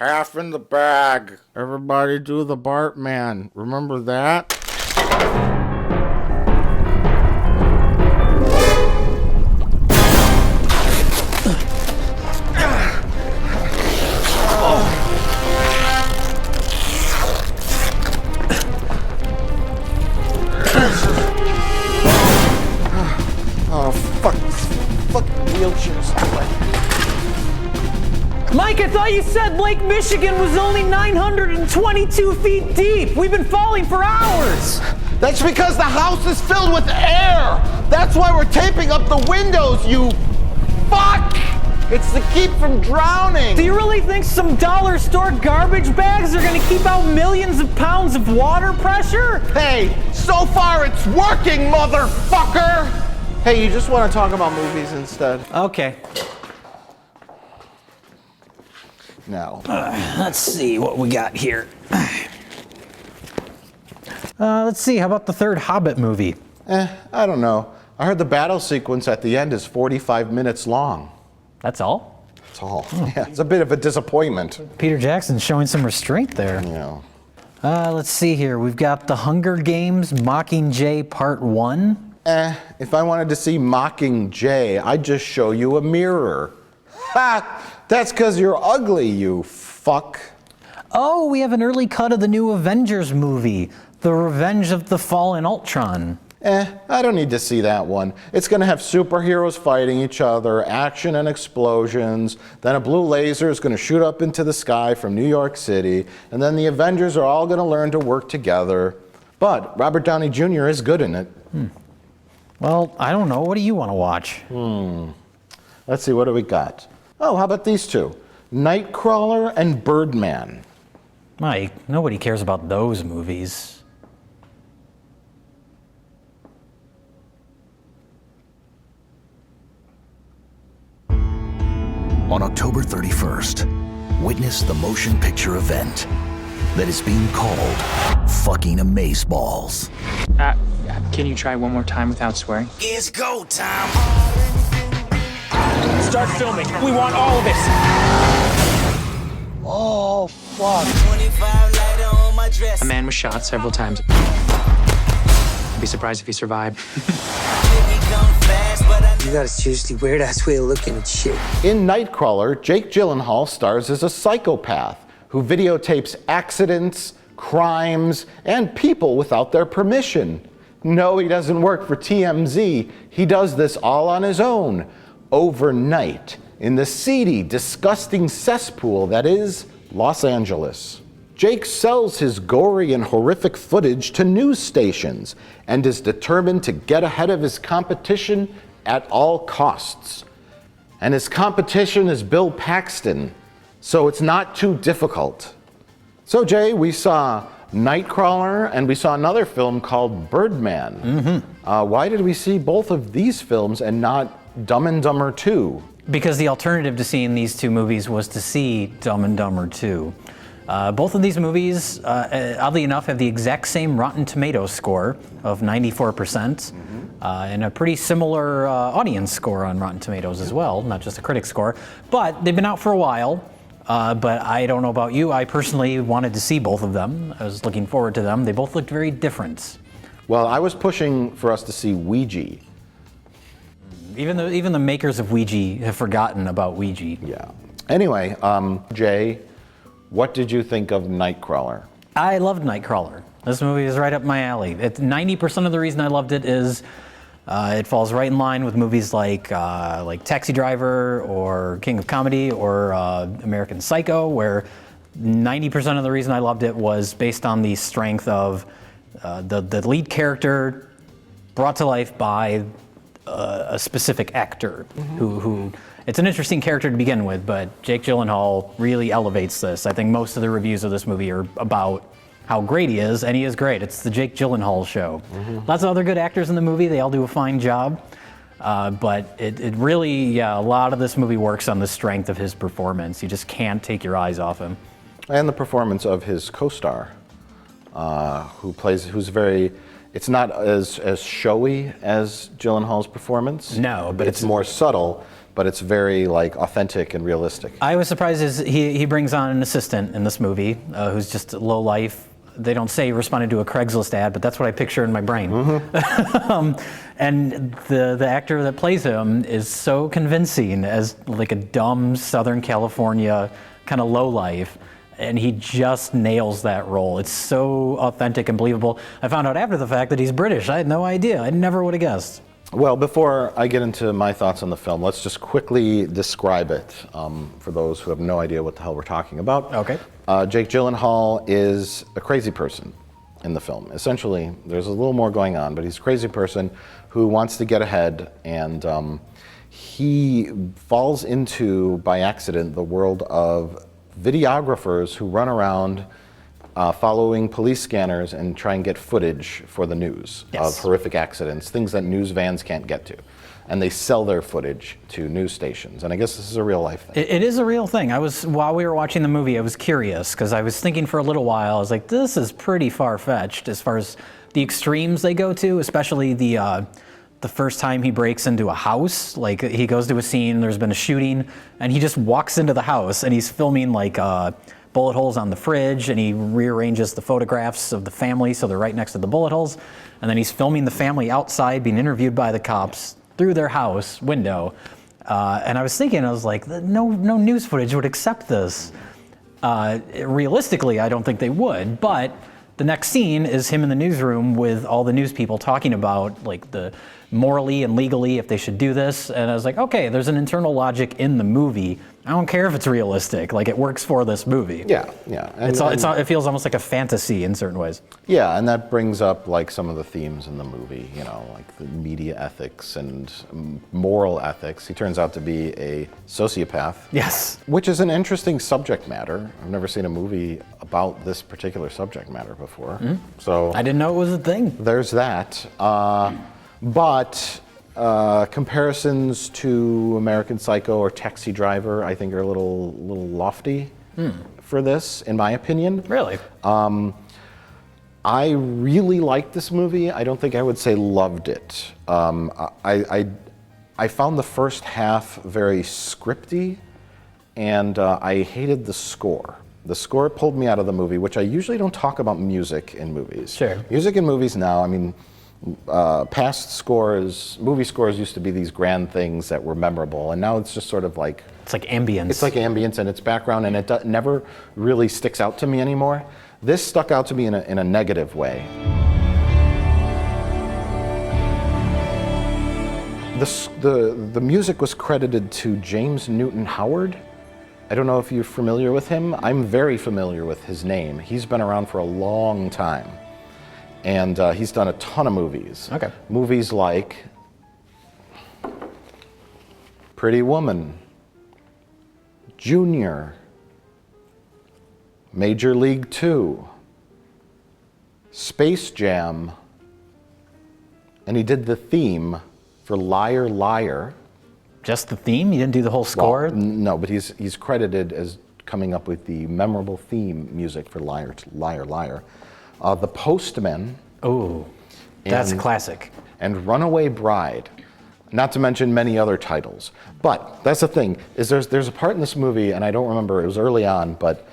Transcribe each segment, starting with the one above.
half in the bag. Everybody do the Birdman. Remember that? Oh, fuck. Fuck wheelchairs. Mike, I thought you said Lake Michigan was only 922 feet deep. We've been falling for hours. That's because the house is filled with air. That's why we're taping up the windows, you fuck. It's to keep from drowning. Do you really think some dollar store garbage bags are gonna keep out millions of pounds of water pressure? Hey, so far it's working, motherfucker. Hey, you just want to talk about movies instead? Okay. No. Let's see what we got here. Let's see, how about the third Hobbit movie? I don't know. I heard the battle sequence at the end is 45 minutes long. That's all? That's all. Yeah, it's a bit of a disappointment. Peter Jackson's showing some restraint there. Yeah. Let's see here. We've got The Hunger Games Mockingjay Part 1. If I wanted to see Mockingjay, I'd just show you a mirror. Ha! That's because you're ugly, you fuck. Oh, we have an early cut of the new Avengers movie, The Revenge of the Fallen Ultron. I don't need to see that one. It's gonna have superheroes fighting each other, action and explosions, then a blue laser is gonna shoot up into the sky from New York City, and then the Avengers are all gonna learn to work together. But Robert Downey Jr. is good in it. Well, I don't know. What do you want to watch? Let's see, what do we got? Oh, how about these two? Nightcrawler and Birdman. Mike, nobody cares about those movies. On October 31st, witness the motion picture event that is being called fucking Amazeballs. Can you try one more time without swearing? It's go time. Start filming. We want all of this. Oh, fuck. A man was shot several times. I'd be surprised if he survived. You got a seriously weird-ass way of looking at shit. In Nightcrawler, Jake Gyllenhaal stars as a psychopath who videotapes accidents, crimes, and people without their permission. No, he doesn't work for TMZ. He does this all on his own, overnight, in the seedy, disgusting cesspool that is Los Angeles. Jake sells his gory and horrific footage to news stations and is determined to get ahead of his competition at all costs. And his competition is Bill Paxton, so it's not too difficult. So Jay, we saw Nightcrawler and we saw another film called Birdman. Why did we see both of these films and not Dumb and Dumber 2? Because the alternative to seeing these two movies was to see Dumb and Dumber 2. Both of these movies, oddly enough, have the exact same Rotten Tomatoes score of 94%, and a pretty similar audience score on Rotten Tomatoes as well, not just a critic score. But they've been out for a while, but I don't know about you. I personally wanted to see both of them. I was looking forward to them. They both looked very different. Well, I was pushing for us to see Ouija. Even the makers of Ouija have forgotten about Ouija. Yeah. Anyway, Jay, what did you think of Nightcrawler? I loved Nightcrawler. This movie is right up my alley. 90% of the reason I loved it is it falls right in line with movies like Taxi Driver or King of Comedy or American Psycho, where 90% of the reason I loved it was based on the strength of the lead character brought to life by a specific actor who it's an interesting character to begin with, but Jake Gyllenhaal really elevates this. I think most of the reviews of this movie are about how great he is, and he is great. It's the Jake Gyllenhaal show. Lots of other good actors in the movie. They all do a fine job. But it really, a lot of this movie works on the strength of his performance. You just can't take your eyes off him. And the performance of his co-star, who's very, it's not as showy as Gyllenhaal's performance. No, but it's more subtle, but it's very like authentic and realistic. I was surprised as he brings on an assistant in this movie who's just low life. They don't say he responded to a Craigslist ad, but that's what I picture in my brain. And the actor that plays him is so convincing as like a dumb Southern California kind of low life. And he just nails that role. It's so authentic and believable. I found out after the fact that he's British. I had no idea. I never would have guessed. Well, before I get into my thoughts on the film, let's just quickly describe it for those who have no idea what the hell we're talking about. Okay. Jake Gyllenhaal is a crazy person in the film. Essentially, there's a little more going on, but he's a crazy person who wants to get ahead, and he falls into, by accident, the world of videographers who run around following police scanners and try and get footage for the news of horrific accidents, things that news vans can't get to. And they sell their footage to news stations. And I guess this is a real life thing. It is a real thing. While we were watching the movie, I was curious because I was thinking for a little while, I was like, this is pretty far-fetched as far as the extremes they go to, especially the first time he breaks into a house. Like he goes to a scene, there's been a shooting, and he just walks into the house and he's filming like bullet holes on the fridge, and he rearranges the photographs of the family so they're right next to the bullet holes. And then he's filming the family outside being interviewed by the cops through their house window. And I was thinking, I was like, no news footage would accept this. Realistically, I don't think they would, but the next scene is him in the newsroom with all the news people talking about like the morally and legally if they should do this. And I was like, okay, there's an internal logic in the movie. I don't care if it's realistic. Like it works for this movie. Yeah. And, it feels almost like a fantasy in certain ways. Yeah, and that brings up like some of the themes in the movie, you know, like the media ethics and moral ethics. He turns out to be a sociopath. Yes. Which is an interesting subject matter. I've never seen a movie about this particular subject matter before. So I didn't know it was a thing. There's that. But comparisons to American Psycho or Taxi Driver, I think, are a little lofty for this, in my opinion. Really? I really liked this movie. I don't think I would say loved it. I found the first half very scripty, and I hated the score. The score pulled me out of the movie, which I usually don't talk about music in movies. Sure. Music in movies now, I mean, past scores, movie scores used to be these grand things that were memorable, and now it's just sort of like... It's like ambience. It's like ambience and it's background, and it never really sticks out to me anymore. This stuck out to me in a negative way. The music was credited to James Newton Howard. I don't know if you're familiar with him. I'm very familiar with his name. He's been around for a long time. And he's done a ton of movies. Okay. Movies like Pretty Woman, Junior, Major League 2, Space Jam, and he did the theme for Liar Liar. Just the theme? You didn't do the whole score? Well, no, but he's credited as coming up with the memorable theme music for Liar Liar. The Postman. Oh, that's a classic. And Runaway Bride, not to mention many other titles. But that's the thing, is there's a part in this movie, and I don't remember, it was early on, but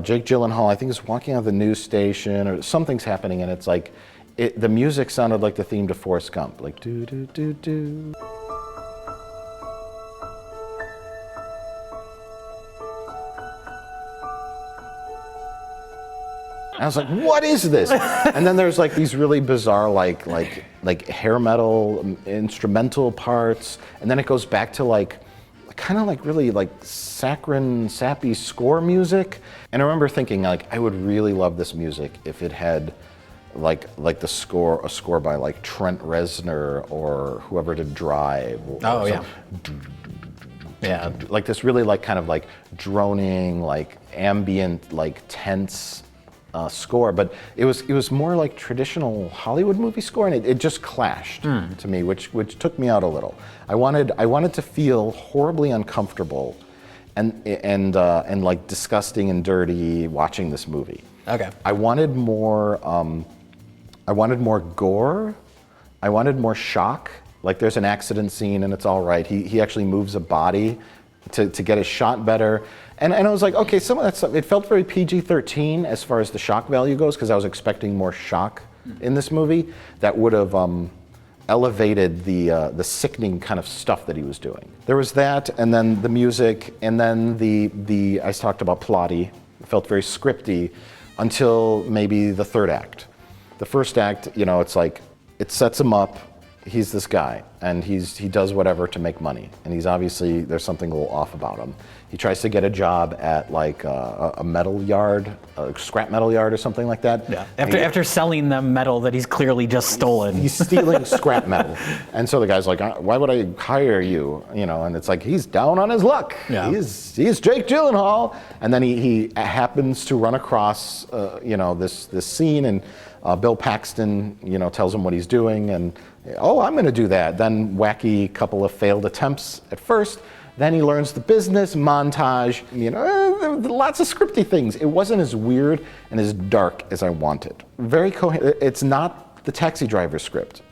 Jake Gyllenhaal, I think, is walking out of the news station, or something's happening, and it's like, the music sounded like the theme to Forrest Gump, like do-do-do-do. And I was like, what is this? And then there's like these really bizarre like hair metal instrumental parts, and then it goes back to like kind of like really like saccharine, sappy score music. And I remember thinking like I would really love this music if it had like a score by like Trent Reznor or whoever did Drive. Oh yeah. Yeah. Like this really like kind of like droning, like ambient, like tense score, but it was more like traditional Hollywood movie score, and it just clashed to me, which took me out a little. I wanted to feel horribly uncomfortable, and like disgusting and dirty watching this movie. Okay. I wanted more gore. I wanted more shock. Like there's an accident scene and it's all right. He actually moves a body to get his shot better. And I was like, okay, some of that stuff, it felt very PG-13 as far as the shock value goes, because I was expecting more shock in this movie that would have elevated the sickening kind of stuff that he was doing. There was that, and then the music, and then the I talked about plotty. It felt very scripty until maybe the third act. The first act, you know, it's like, it sets him up. He's this guy, and he does whatever to make money, and he's obviously, there's something a little off about him. He tries to get a job at like a metal yard, a scrap metal yard or something like that. Yeah. After selling them metal that he's clearly just stolen. He's stealing scrap metal, and so the guy's like, "Why would I hire you?" You know, and it's like he's down on his luck. Yeah. He's Jake Gyllenhaal, and then he happens to run across you know, this scene, and Bill Paxton, you know, tells him what he's doing, and oh, I'm going to do that. Then wacky couple of failed attempts at first. Then he learns the business, montage, you know, lots of scripty things. It wasn't as weird and as dark as I wanted. Very coherent. It's not the Taxi Driver script.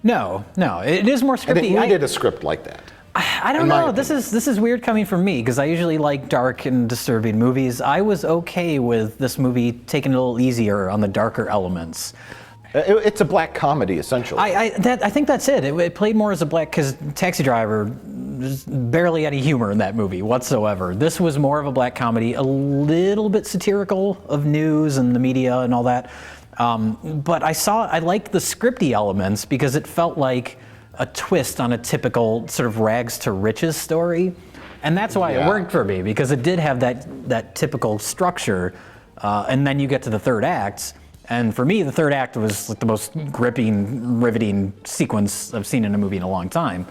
No, it is more scripty. And it needed a script like that. I don't know. This is weird coming from me, because I usually like dark and disturbing movies. I was okay with this movie taking it a little easier on the darker elements. It's a black comedy, essentially. I think that's it. It played more as a black, because Taxi Driver, there's barely any humor in that movie whatsoever. This was more of a black comedy, a little bit satirical of news and the media and all that. But I liked the scripty elements, because it felt like a twist on a typical sort of rags to riches story. And that's why it worked for me, because it did have that typical structure. And then you get to the third act. And for me, the third act was like the most gripping, riveting sequence I've seen in a movie in a long time.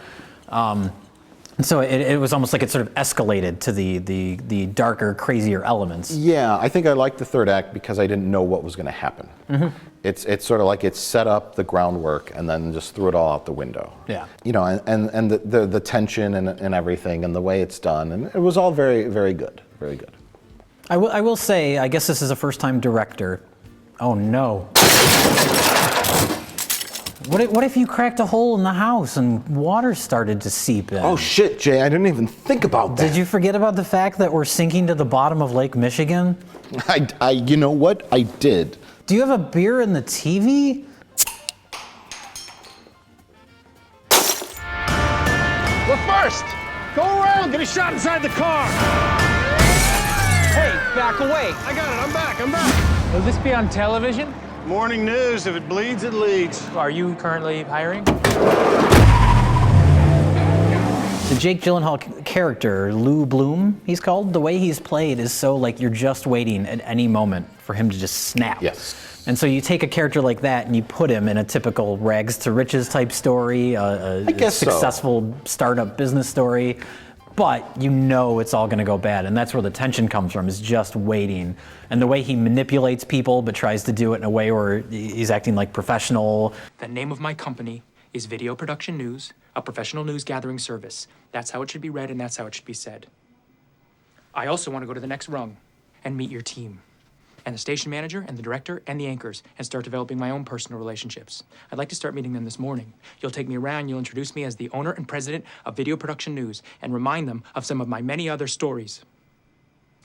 So it was almost like it sort of escalated to the darker, crazier elements. Yeah, I think I liked the third act because I didn't know what was going to happen. Mm-hmm. It's sort of like it set up the groundwork and then just threw it all out the window. Yeah. You know, and the tension and everything and the way it's done, and it was all very, very good, very good. I will say, I guess this is a first-time director. Oh no. What if you cracked a hole in the house and water started to seep in? Oh shit, Jay, I didn't even think about that. Did you forget about the fact that we're sinking to the bottom of Lake Michigan? You know what? I did. Do you have a beer in the TV? We're first! Go around, get a shot inside the car! Hey, back away! I got it, I'm back. Will this be on television? Morning news, if it bleeds, it leads. Are you currently hiring? The Jake Gyllenhaal character, Lou Bloom, he's called, the way he's played is so like you're just waiting at any moment for him to just snap. Yes. And so you take a character like that and you put him in a typical rags to riches type story, a successful startup business story, but you know it's all going to go bad, and that's where the tension comes from, is just waiting. And the way he manipulates people but tries to do it in a way where he's acting like professional. The name of my company is Video Production News, a professional news gathering service. That's how it should be read, and that's how it should be said. I also want to go to the next rung and meet your team, and the station manager, and the director, and the anchors, and start developing my own personal relationships. I'd like to start meeting them this morning. You'll take me around, you'll introduce me as the owner and president of Video Production News, and remind them of some of my many other stories.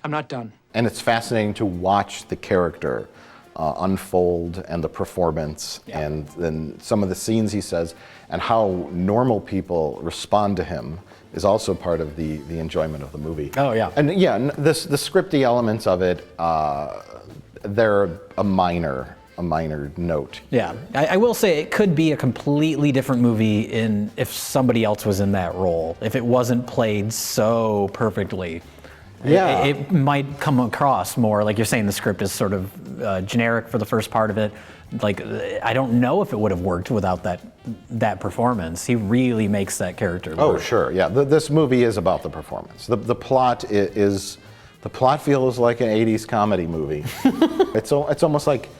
I'm not done. And it's fascinating to watch the character unfold, and the performance, and then some of the scenes he says, and how normal people respond to him is also part of the enjoyment of the movie. Oh, yeah. And yeah, the scripty elements of it, they're a minor note. Yeah, I will say it could be a completely different movie if somebody else was in that role, if it wasn't played so perfectly. Yeah. It might come across more, like you're saying, the script is sort of generic for the first part of it. Like, I don't know if it would have worked without that performance. He really makes that character work. Oh, sure, yeah. This movie is about the performance. The plot feels like an 80s comedy movie. It's almost like,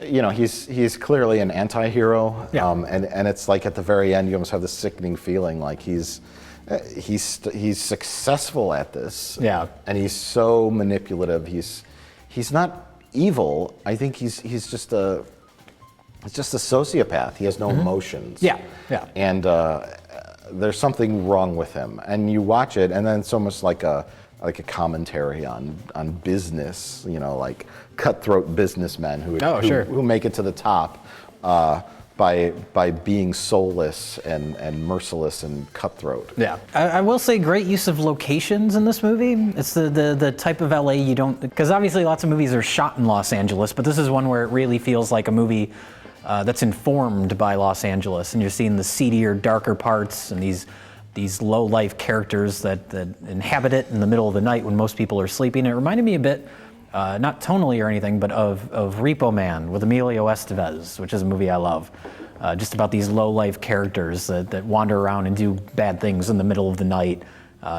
you know, he's clearly an anti-hero, Yeah. And it's like at the very end you almost have this sickening feeling like he's successful at this. Yeah. And he's so manipulative. He's not evil. I think he's just It's just a sociopath. He has no emotions. Yeah, yeah. And there's something wrong with him. And you watch it, and then it's almost like a commentary on business. You know, like cutthroat businessmen who make it to the top by being soulless and merciless and cutthroat. Yeah, I will say great use of locations in this movie. It's the type of LA you don't, because obviously lots of movies are shot in Los Angeles, but this is one where it really feels like a movie that's informed by Los Angeles, and you're seeing the seedier, darker parts and these low-life characters that inhabit it in the middle of the night when most people are sleeping. It reminded me a bit, not tonally or anything, but of Repo Man with Emilio Estevez, which is a movie I love. Just about these low-life characters that wander around and do bad things in the middle of the night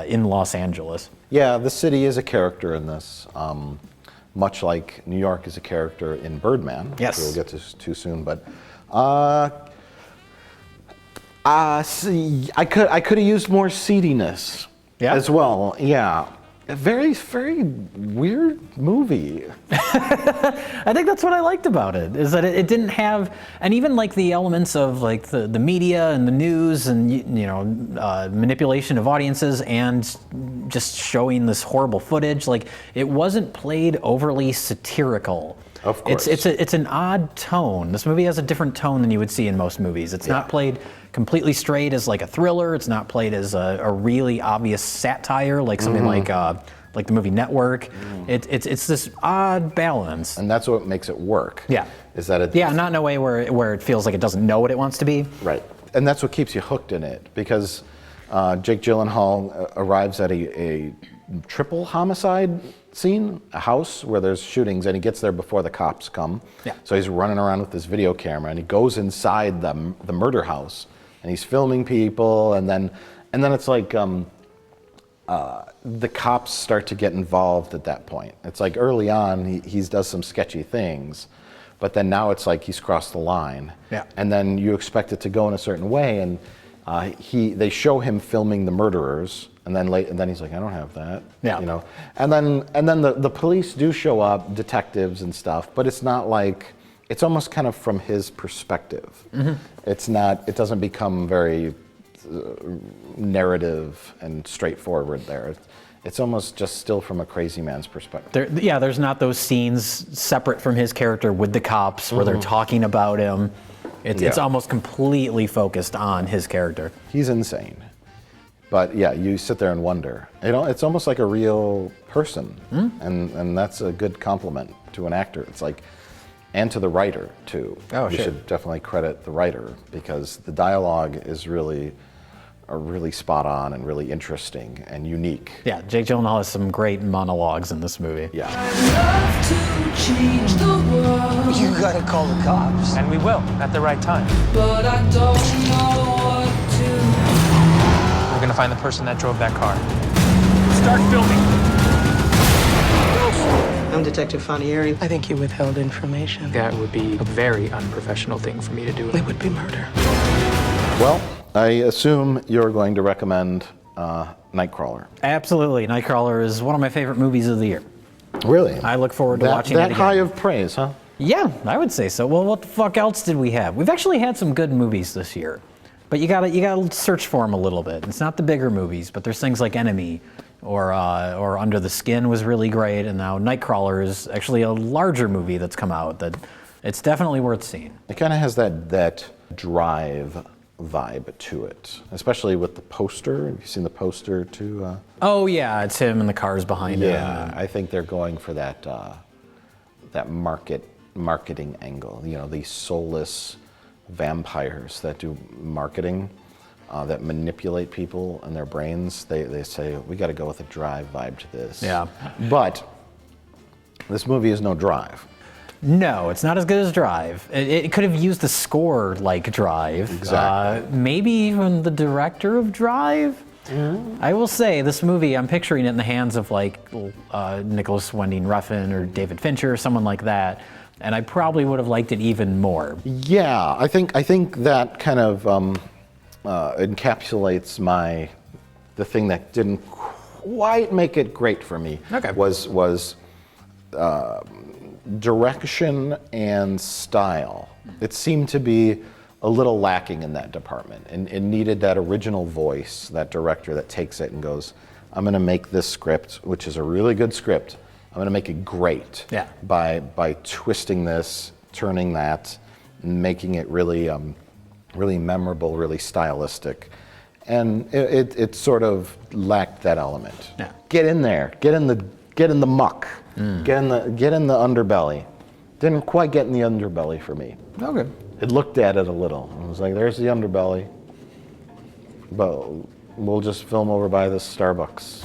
in Los Angeles. Yeah, the city is a character in this, much like New York is a character in Birdman, Yes. which we'll get to too soon. But see, I could have used more seediness as well. Yeah. A very, very weird movie. I think that's what I liked about it, is that it didn't have, and even like the elements of like the media and the news and manipulation of audiences and just showing this horrible footage. Like, it wasn't played overly satirical. Of course. It's an odd tone. This movie has a different tone than you would see in most movies. It's not played completely straight as like a thriller. It's not played as a really obvious satire like something like the movie Network. It's this odd balance. And that's what makes it work. Yeah. Is that not in a way where it feels like it doesn't know what it wants to be. Right. And that's what keeps you hooked in it, because Jake Gyllenhaal arrives at a triple homicide scene, a house where there's shootings, and he gets there before the cops come. Yeah. So he's running around with this video camera, and he goes inside the murder house, and he's filming people, and then it's like the cops start to get involved at that point. It's like early on he does some sketchy things, but then now it's like he's crossed the line. Yeah. And then you expect it to go in a certain way, and they show him filming the murderers, and then he's like, I don't have that. Yeah. You know. And then the police do show up, detectives and stuff, but it's not like, it's almost kind of from his perspective. Mm-hmm. It doesn't become very narrative and straightforward there. It's almost just still from a crazy man's perspective. There's not those scenes separate from his character with the cops where they're talking about him. It's almost completely focused on his character. He's insane. But yeah, you sit there and wonder. It's almost like a real person, and that's a good compliment to an actor. It's like, and to the writer too. Oh, you should definitely credit the writer, because the dialogue is really spot on and really interesting and unique. Yeah, Jake Gyllenhaal has some great monologues in this movie. Yeah. You gotta call the cops. And we will, at the right time. But I don't know what to. We're gonna find the person that drove that car. Start filming. I'm Detective Fanieri. I think you withheld information. That would be a very unprofessional thing for me to do. It would be murder. Well, I assume you're going to recommend Nightcrawler. Absolutely. Nightcrawler is one of my favorite movies of the year. Really? I look forward to watching it again. That high of praise, huh? Yeah, I would say so. Well, what the fuck else did we have? We've actually had some good movies this year, but you gotta search for them a little bit. It's not the bigger movies, but there's things like Enemy or Under the Skin was really great, and now Nightcrawler is actually a larger movie that's come out that it's definitely worth seeing. It kind of has that drive vibe to it, especially with the poster. Have you seen the poster too? Oh yeah, it's him and the cars behind him. Yeah, I think they're going for that marketing angle. You know, these soulless vampires that do marketing, that manipulate people and their brains. They say, we got to go with a drive vibe to this. Yeah. But this movie is no drive. No, it's not as good as Drive. It could have used the score like Drive. Exactly. Maybe even the director of Drive. Mm-hmm. I will say, this movie, I'm picturing it in the hands of like Nicholas Winding Refn or David Fincher or someone like that, and I probably would have liked it even more. Yeah, I think that kind of encapsulates the thing that didn't quite make it great for me. Okay. Was direction and style. It seemed to be a little lacking in that department, and it needed that original voice, that director that takes it and goes, I'm going to make this script, which is a really good script, I'm going to make it great by twisting this, turning that, making it really really memorable, really stylistic. And it sort of lacked that element. Yeah. Get in there, get in the muck, get in the underbelly. Didn't quite get in the underbelly for me. Okay. It looked at it a little. It was like, there's the underbelly, but we'll just film over by this Starbucks.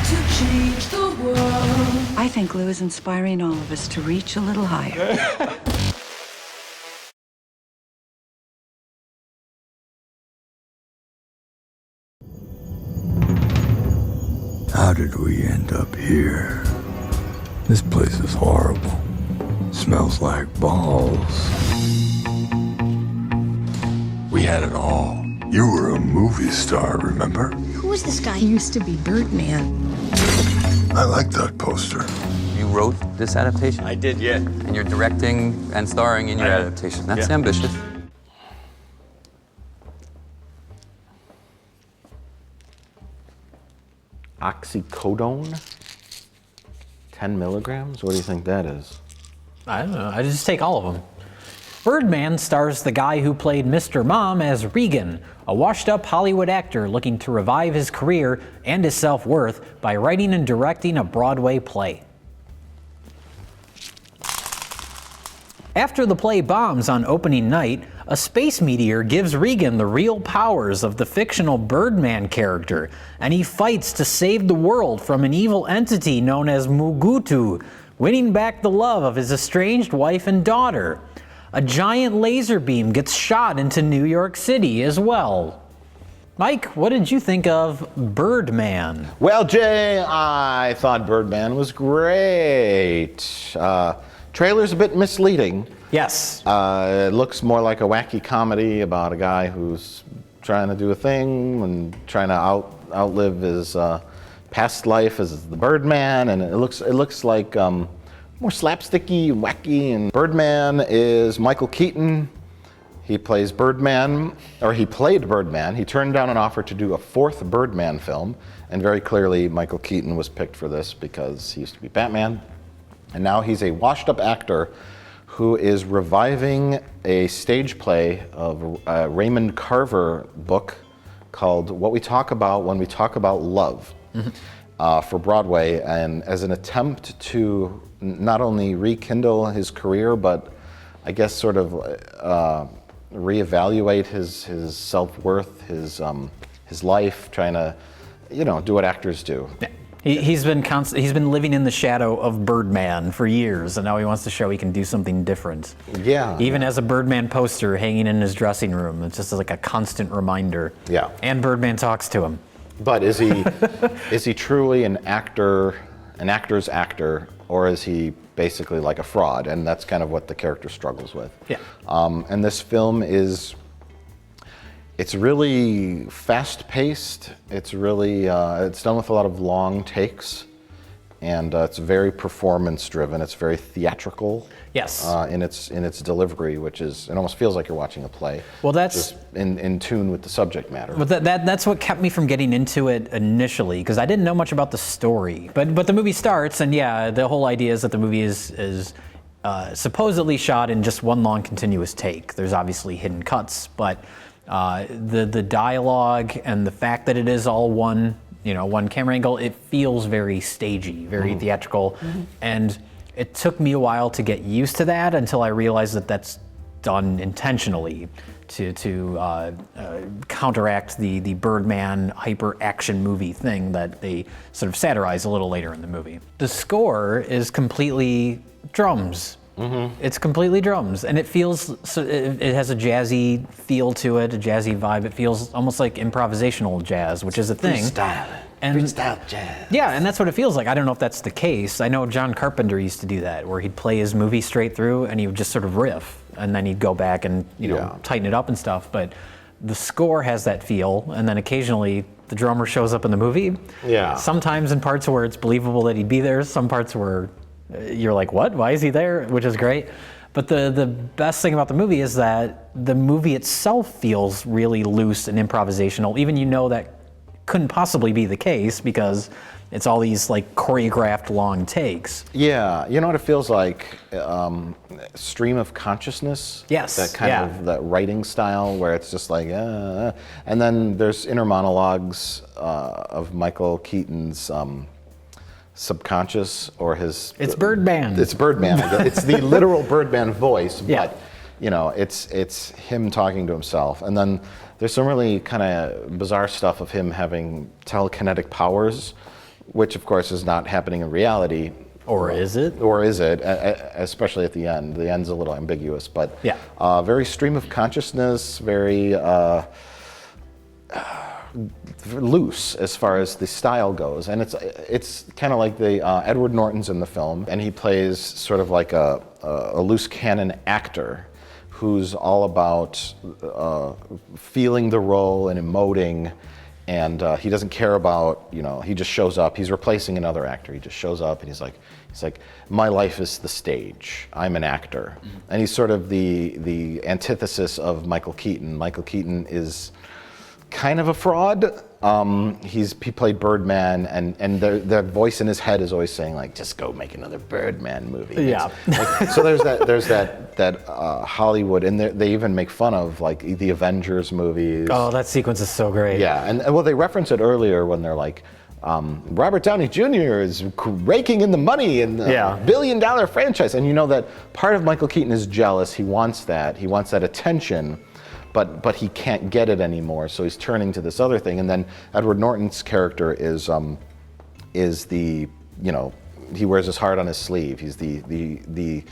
To change the world. I think Lou is inspiring all of us to reach a little higher. How did we end up here? This place is horrible. Smells like balls. We had it all. You were a movie star, remember? Who was this guy? He used to be Birdman. I like that poster. You wrote this adaptation? I did, yeah. And you're directing and starring in your adaptation. That's ambitious. Oxycodone? 10 milligrams? What do you think that is? I don't know. I just take all of them. Birdman stars the guy who played Mr. Mom as Regan, a washed-up Hollywood actor looking to revive his career and his self-worth by writing and directing a Broadway play. After the play bombs on opening night, a space meteor gives Regan the real powers of the fictional Birdman character, and he fights to save the world from an evil entity known as Mugutu, winning back the love of his estranged wife and daughter. A giant laser beam gets shot into New York City as well. Mike, what did you think of Birdman? Well, Jay, I thought Birdman was great. Trailer's a bit misleading. Yes. It looks more like a wacky comedy about a guy who's trying to do a thing and trying to outlive his past life as the Birdman, and it looks like more slapsticky, wacky. And Birdman is Michael Keaton. He plays Birdman, or he played Birdman. He turned down an offer to do a fourth Birdman film, and very clearly Michael Keaton was picked for this because he used to be Batman. And now he's a washed-up actor who is reviving a stage play of a Raymond Carver book called What We Talk About When We Talk About Love for Broadway, and as an attempt to not only rekindle his career, but I guess sort of reevaluate his self-worth, his life, trying to, do what actors do. Yeah. He's been living in the shadow of Birdman for years, and now he wants to show he can do something different. Yeah. Even as a Birdman poster hanging in his dressing room, it's just like a constant reminder. Yeah. And Birdman talks to him. But is he truly an actor's actor, or is he basically like a fraud? And that's kind of what the character struggles with. Yeah. And this film it's really fast-paced. It's really it's done with a lot of long takes, and it's very performance-driven. It's very theatrical. Yes. In its delivery, which is, it almost feels like you're watching a play. Well, that's just in tune with the subject matter. But that's what kept me from getting into it initially, because I didn't know much about the story. But the movie starts, and yeah, the whole idea is that the movie is supposedly shot in just one long continuous take. There's obviously hidden cuts, but the dialogue and the fact that it is all one camera angle, it feels very stagey, very theatrical, and it took me a while to get used to that until I realized that that's done intentionally to counteract the Birdman hyper action movie thing that they sort of satirize a little later in the movie. The score is completely drums. It's completely drums, and it feels, it has a jazzy feel to it, a jazzy vibe. It feels almost like improvisational jazz, which is a thing. Freestyle jazz. Yeah, and that's what it feels like. I don't know if that's the case. I know John Carpenter used to do that, where he'd play his movie straight through, and he would just sort of riff, and then he'd go back and tighten it up and stuff. But the score has that feel, and then occasionally the drummer shows up in the movie. Yeah. Sometimes in parts where it's believable that he'd be there, some parts where you're like, what? Why is he there? Which is great. But the best thing about the movie is that the movie itself feels really loose and improvisational. Even that couldn't possibly be the case because it's all these like choreographed long takes. Yeah, you know what it feels like? Stream of consciousness. Yes. That kind of that writing style where it's just like, and then there's inner monologues of Michael Keaton's subconscious or his. It's Birdman. It's Birdman. It's the literal Birdman voice, Yeah. but it's him talking to himself, and then there's some really kind of bizarre stuff of him having telekinetic powers, which of course is not happening in reality. Or is it? Or is it? Especially at the end. The end's a little ambiguous, but yeah. Very stream of consciousness, very loose as far as the style goes, and it's kind of like the Edward Norton's in the film, and he plays sort of like a loose cannon actor who's all about feeling the role and emoting, and he doesn't care about, he just shows up. He's replacing another actor. He just shows up and he's like, my life is the stage. I'm an actor. Mm-hmm. And he's sort of the antithesis of Michael Keaton. Michael Keaton is kind of a fraud. He played Birdman, and the voice in his head is always saying like, just go make another Birdman movie. Yeah. So there's that Hollywood, and they even make fun of like the Avengers movies. Oh, that sequence is so great. Yeah, and well, they reference it earlier when they're like, Robert Downey Jr. is raking in the money in the $1 billion franchise, and that part of Michael Keaton is jealous. He wants that attention. But he can't get it anymore, so he's turning to this other thing. And then Edward Norton's character is the he wears his heart on his sleeve. He's the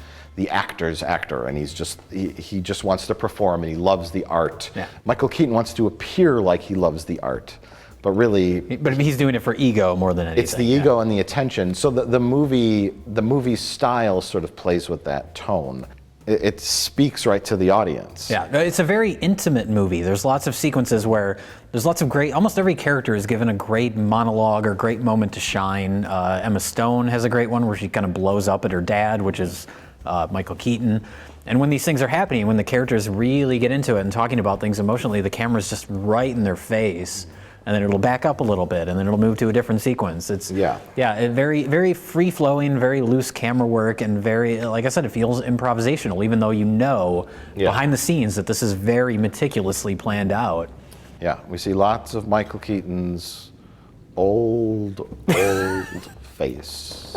actor's actor, and he just wants to perform, and he loves the art. Yeah. Michael Keaton wants to appear like he loves the art, but really, he's doing it for ego more than anything. It's the ego and the attention. So the movie style sort of plays with that tone. It speaks right to the audience. Yeah, it's a very intimate movie. There's lots of sequences where there's lots of great, almost every character is given a great monologue or great moment to shine. Emma Stone has a great one where she kind of blows up at her dad, which is Michael Keaton. And when these things are happening, when the characters really get into it and talking about things emotionally, the camera's just right in their face. And then it'll back up a little bit, and then it'll move to a different sequence. It's very, very free-flowing, very loose camera work, and very, like I said, it feels improvisational, even though behind the scenes that this is very meticulously planned out. Yeah, we see lots of Michael Keaton's old face.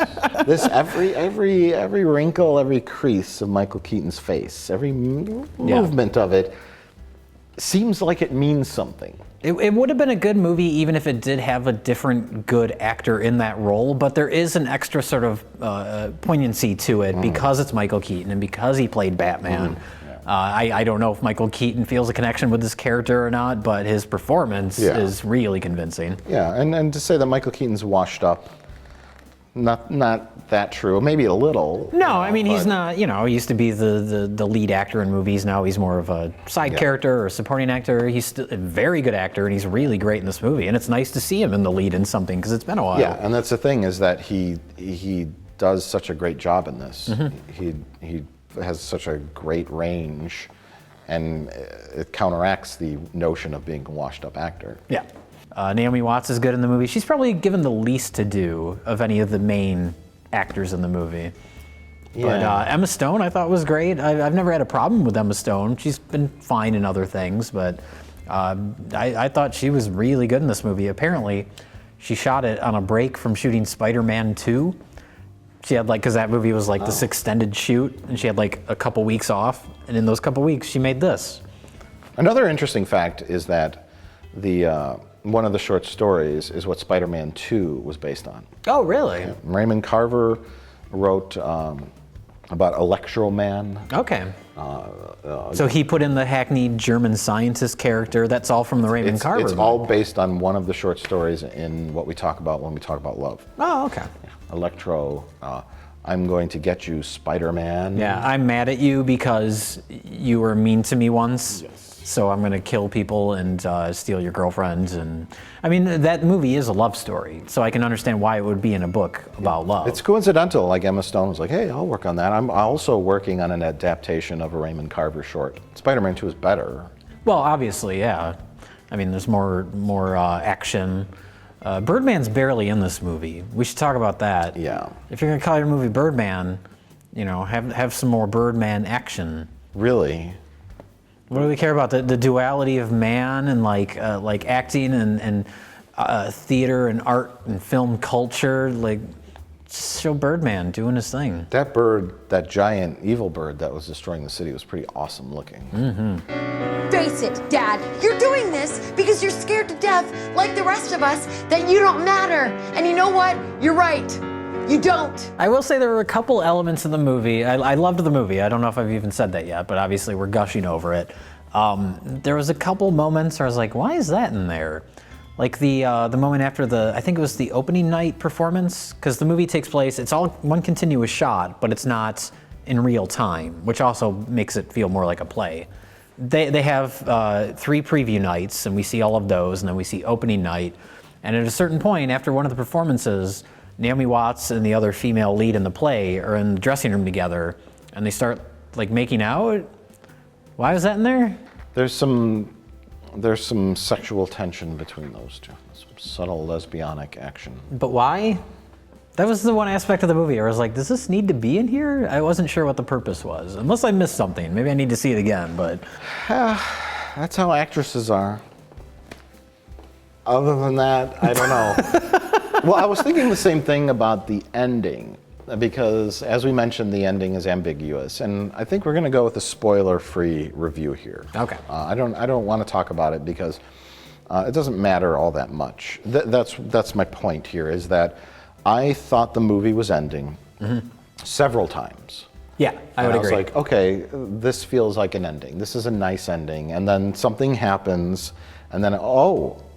Every wrinkle, every crease of Michael Keaton's face, every movement of it seems like it means something. It would have been a good movie even if it did have a different good actor in that role, but there is an extra sort of poignancy to it because it's Michael Keaton and because he played Batman. I don't know if Michael Keaton feels a connection with this character or not, but his performance is really convincing. Yeah, and to say that Michael Keaton's washed up, not that true. Maybe a little. No, I mean, he's not, he used to be the lead actor in movies. Now he's more of a side character or a supporting actor. He's still a very good actor, and he's really great in this movie. And it's nice to see him in the lead in something, because it's been a while. Yeah, and that's the thing, is that he does such a great job in this. Mm-hmm. He has such a great range, and it counteracts the notion of being a washed-up actor. Yeah. Naomi Watts is good in the movie. She's probably given the least to do of any of the main actors in the movie. Yeah. But Emma Stone I thought was great. I've never had a problem with Emma Stone. She's been fine in other things, but I thought she was really good in this movie. Apparently, she shot it on a break from shooting Spider-Man 2. She had because that movie was this extended shoot, and she had a couple weeks off, and in those couple weeks, she made this. Another interesting fact is that one of the short stories is what Spider-Man 2 was based on. Oh, really? Yeah. Raymond Carver wrote about Electro Man. Okay. So he put in the hackneyed German scientist character. That's all from the Raymond Carver. It's all based on one of the short stories in what we talk about when we talk about love. Oh, okay. Yeah. Electro I'm going to get you, Spider-Man. Yeah, I'm mad at you because you were mean to me once. Yes. So I'm going to kill people and steal your girlfriend. And I mean, that movie is a love story, so I can understand why it would be in a book about love. It's coincidental. Like Emma Stone was like, hey, I'll work on that. I'm also working on an adaptation of a Raymond Carver short. Spider-Man 2 is better. Well, obviously, yeah. I mean, there's more action. Birdman's barely in this movie. We should talk about that. Yeah. If you're going to call your movie Birdman, you know, have some more Birdman action. Really? What do we care about? The duality of man and like acting and theater and art and film culture. Like, just show Birdman doing his thing. That bird, that giant evil bird that was destroying the city was pretty awesome looking. Mm-hmm. Face it, Dad. You're doing this because you're scared to death, like the rest of us, that you don't matter. And you know what? You're right. You don't. I will say there were a couple elements in the movie. I loved the movie. I don't know if I've even said that yet, but obviously we're gushing over it. There was a couple moments where I was like, why is that in there? Like the moment after I think it was the opening night performance, because the movie takes place, it's all one continuous shot, but it's not in real time, which also makes it feel more like a play. They have 3 preview nights, and we see all of those, and then we see opening night. And at a certain point, after one of the performances, Naomi Watts and the other female lead in the play are in the dressing room together, and they start like making out. Why was that in there? There's some sexual tension between those two. Some subtle lesbianic action. But why? That was the one aspect of the movie where I was like, does this need to be in here? I wasn't sure what the purpose was. Unless I missed something. Maybe I need to see it again, but... That's how actresses are. Other than that, I don't know. Well, I was thinking the same thing about the ending, because as we mentioned, the ending is ambiguous, and I think we're going to go with a spoiler-free review here. Okay. I don't want to talk about it because it doesn't matter all that much. That's my point here, is that I thought the movie was ending several times. Yeah, I would agree. I was like, okay, this feels like an ending. This is a nice ending, and then something happens, and then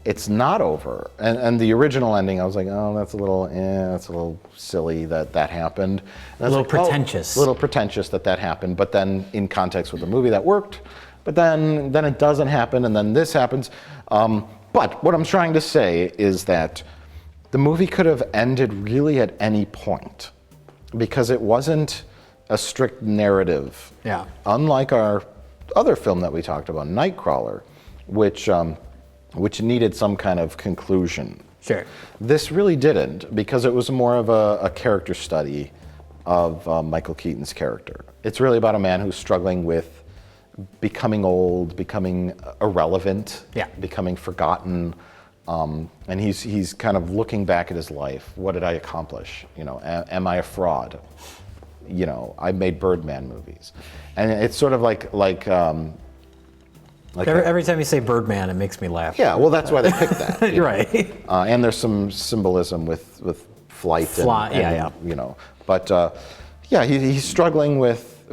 it's not over. And the original ending, I was like, oh, that's a little silly that happened. And a little pretentious. A little pretentious that happened, but then in context with the movie that worked, but then it doesn't happen, and then this happens. But what I'm trying to say is that the movie could have ended really at any point, because it wasn't a strict narrative. Yeah. Unlike our other film that we talked about, Nightcrawler, which needed some kind of conclusion. Sure. This really didn't, because it was more of a character study of Michael Keaton's character. It's really about a man who's struggling with becoming old, becoming irrelevant, becoming forgotten, and he's kind of looking back at his life. What did I accomplish? You know, am I a fraud? You know, I made Birdman movies, and it's sort of like every time you say Birdman, it makes me laugh. Yeah, well, that's why they picked that. You're right. And there's some symbolism with flight. Yeah. You know, but he's struggling with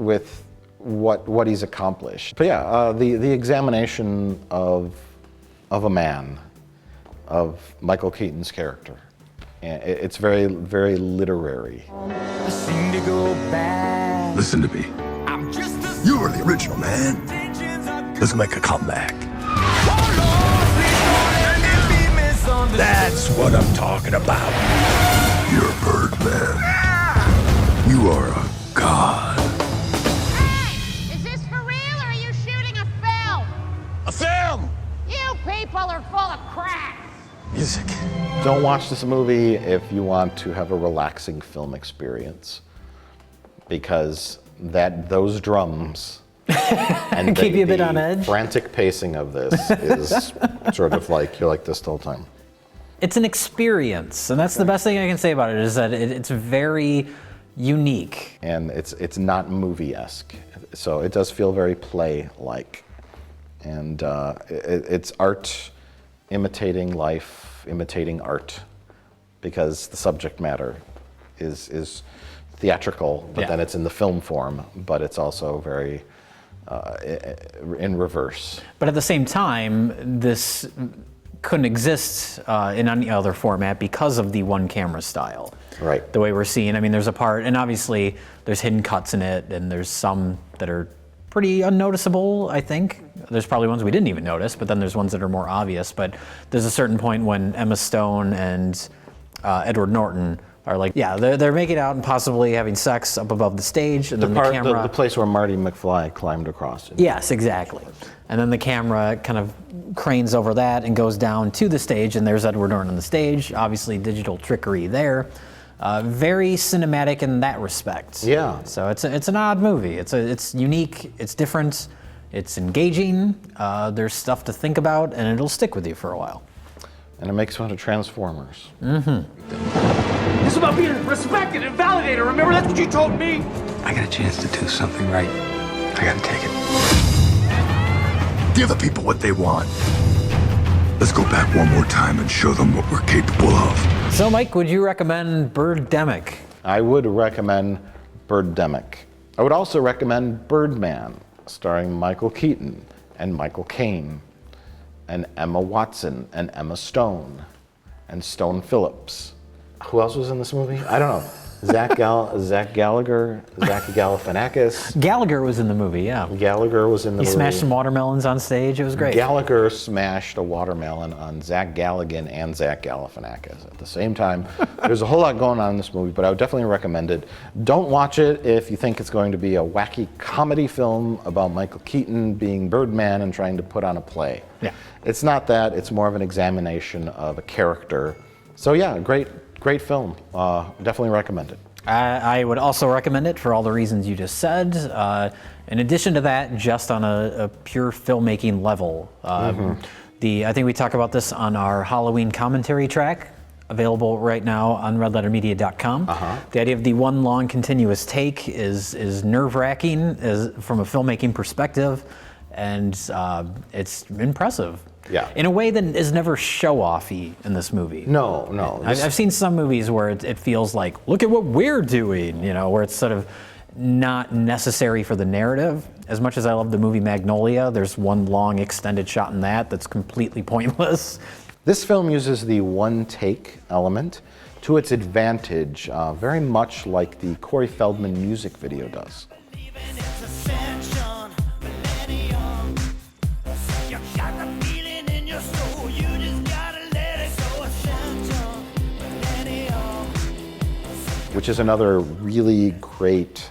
what he's accomplished. But yeah, the examination of a man, of Michael Keaton's character, and it's very, very literary. Listen to me. You were the original, man. Let's make a comeback. That's what I'm talking about. You're Birdman. You are a god. Hey! Is this for real, or are you shooting a film? A film! You people are full of crap! Music. Don't watch this movie if you want to have a relaxing film experience, because those drums and keep you a bit on edge. Frantic pacing of this is sort of like you're like this the whole time. It's an experience, and that's the best thing I can say about it, is that it's very unique. And it's not movie-esque, so it does feel very play-like. And it's art imitating life, imitating art, because the subject matter is theatrical, but then it's in the film form, but it's also very in reverse. But at the same time, this couldn't exist in any other format because of the one camera style. Right. The way we're seeing, I mean, there's a part, and obviously there's hidden cuts in it, and there's some that are pretty unnoticeable, I think. There's probably ones we didn't even notice, but then there's ones that are more obvious. But there's a certain point when Emma Stone and Edward Norton are like, yeah, they're making out and possibly having sex up above the stage, and then the camera... The place where Marty McFly climbed across. Yes, exactly. And then the camera kind of cranes over that and goes down to the stage, and there's Edward Norton on the stage. Obviously, digital trickery there. Very cinematic in that respect. Yeah. So it's an odd movie. It's unique. It's different. It's engaging. There's stuff to think about, and it'll stick with you for a while. And it makes fun of Transformers. This is about being respected and validated. Remember, that's what you told me. I got a chance to do something right. I gotta take it. Give the people what they want. Let's go back one more time and show them what we're capable of. So, Mike, would you recommend Birdemic? I would recommend Birdemic. I would also recommend Birdman, starring Michael Keaton and Michael Caine and Emma Watson and Emma Stone and Stone Phillips. Who else was in this movie? I don't know. Zach Gallagher, Zach Galifianakis. Gallagher was in the movie, yeah. Gallagher was in the movie. He smashed some watermelons on stage. It was great. Gallagher smashed a watermelon on Zach Galligan and Zach Galifianakis at the same time. There's a whole lot going on in this movie, but I would definitely recommend it. Don't watch it if you think it's going to be a wacky comedy film about Michael Keaton being Birdman and trying to put on a play. Yeah. It's not that. It's more of an examination of a character. So yeah, great film. Definitely recommend it. I would also recommend it for all the reasons you just said. In addition to that, just on a pure filmmaking level, I think we talk about this on our Halloween commentary track, available right now on RedLetterMedia.com. The idea of the one long continuous take is nerve-wracking from a filmmaking perspective, and it's impressive. Yeah. In a way that is never show-offy in this movie. No. I've seen some movies where it feels like, look at what we're doing, where it's sort of not necessary for the narrative. As much as I love the movie Magnolia, there's one long extended shot in that's completely pointless. This film uses the one-take element to its advantage, very much like the Corey Feldman music video does. Which is another really great,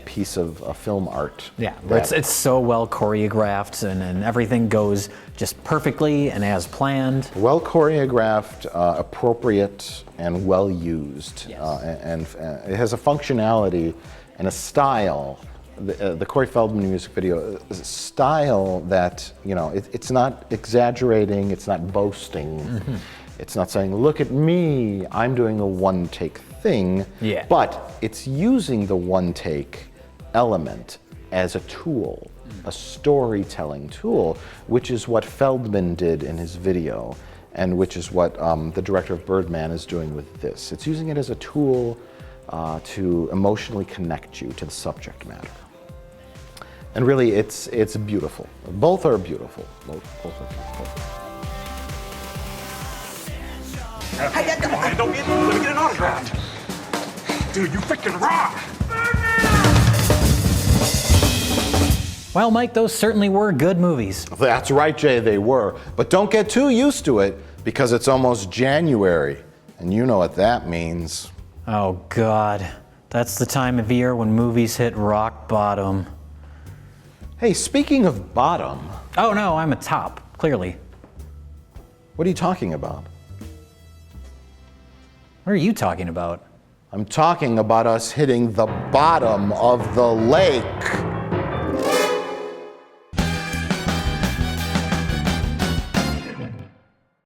piece of film art. Yeah, it's so well choreographed, and everything goes just perfectly and as planned. Well choreographed, appropriate, and well used. Yes. And it has a functionality and a style. The Corey Feldman music video style that it's not exaggerating, it's not boasting. It's not saying, look at me, I'm doing a one-take thing, but it's using the one-take element as a tool, a storytelling tool, which is what Feldman did in his video, and which is what the director of Birdman is doing with this. It's using it as a tool to emotionally connect you to the subject matter. And really, it's beautiful. Both are beautiful. Both are beautiful. Hey, come on, let me get an autograph. Dude, you freaking rock! Well, Mike, those certainly were good movies. That's right, Jay, they were. But don't get too used to it, because it's almost January, and you know what that means. Oh, God. That's the time of year when movies hit rock bottom. Hey, speaking of bottom... Oh, no, I'm a top, clearly. What are you talking about? What are you talking about? I'm talking about us hitting the bottom of the lake.